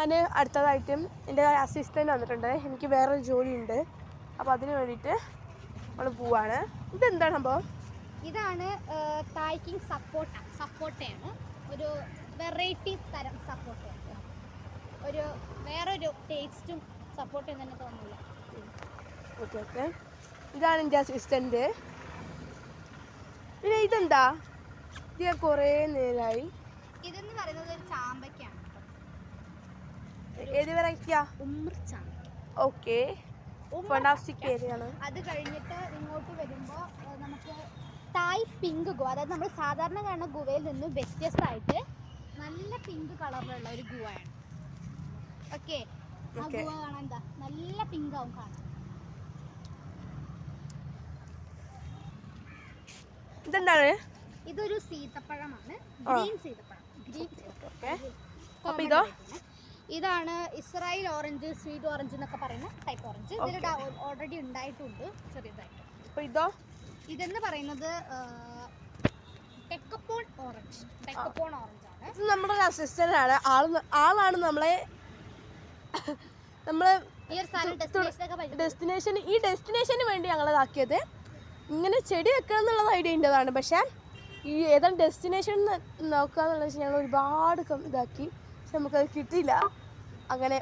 ഞാൻ അടുത്തതായിട്ടും എൻ്റെ അസിസ്റ്റൻ്റ് വന്നിട്ടുണ്ട്. എനിക്ക് വേറൊരു ജോലിയുണ്ട്, അപ്പോൾ അതിന് വേണ്ടിയിട്ട് നമ്മൾ പോവാണ്. ഇതെന്താണ് സംഭവം? ഇതാണ് തായ്ക്കിങ് സപ്പോട്ടയാണ്. ഒരു വെറൈറ്റി തരം സപ്പോട്ടയാണ്. ഒരു വേറൊരു ടേസ്റ്റും സപ്പോർട്ട് തന്നെ തോന്നില്ല. ഓക്കെ ഓക്കെ, ഇതാണ് എൻ്റെ അസിസ്റ്റൻ്റ്. പിന്നെ ഇതെന്താ? ഇത് കുറേ നേരമായി. ഇതെന്ന് പറയുന്നത് ഒരു ചാമ്പയ്ക്കാണ്. ഏത് വെറൈറ്റിയാ? ഉമ്മർചാമ്പ. ഓക്കെ, ഫണ്ടാസ്റ്റിക് ഏരിയയാണ്. അത് കഴിഞ്ഞിട്ട് ഇങ്ങോട്ട് വരുമ്പോൾ നമുക്ക് തായ് പിങ്ക് ഗുവ, അതായത് നമ്മൾ സാധാരണ കാണുന്ന ഗുവയിൽ നിന്ന് വ്യത്യസ്തമായിട്ട് നല്ല പിങ്ക് കളറിലുള്ള ഒരു ഗുവയാണ്. ഓക്കെ, ആ ഗുവ കാണാൻ എന്താ നല്ല പിങ്ക് ആവും കാണാൻ. ഇതെന്താണ്? ഇതൊരു സീതപ്പഴമാണ്, ഗ്രീൻ സീതപ്പഴം. അപ്പോൾ ഇതോ? ഇതാണ് ഇസ്രായേൽ ഓറഞ്ച്, സ്വീറ്റ് ഓറഞ്ച് എന്നൊക്കെ പറയുന്ന ടൈപ്പ് ഓറഞ്ച്. ഇതിൽ ഓൾറെഡി ഉണ്ടായിട്ടുണ്ട് ചെറിയതായിട്ട്. അപ്പോൾ ഇതോ? ഇതെന്ന് പറയുന്നത് ടെക്കപ്പോൺ ഓറഞ്ച്. ടെക്കപ്പോൺ ഓറഞ്ച് ആണ്. ഇത് നമ്മുടെ അസിസ്റ്റൻ്റ് ആണ്. ആളാണ് നമ്മളെ ഈ ഒരു സ്ഥലം ഡെസ്റ്റിനേഷന് വേണ്ടി ഞങ്ങളതാക്കിയത്. ഇങ്ങനെ ചെടി വെക്കണം എന്നുള്ളത് ഐഡിയ ഉണ്ടതാണ്, പക്ഷേ ഈ ഏതാണ് ഡെസ്റ്റിനേഷൻ നോക്കുക എന്നുള്ളത് വെച്ചാൽ ഞങ്ങൾ ഒരുപാട് ഇതാക്കി, പക്ഷെ നമുക്കത് കിട്ടിയില്ല. അങ്ങനെ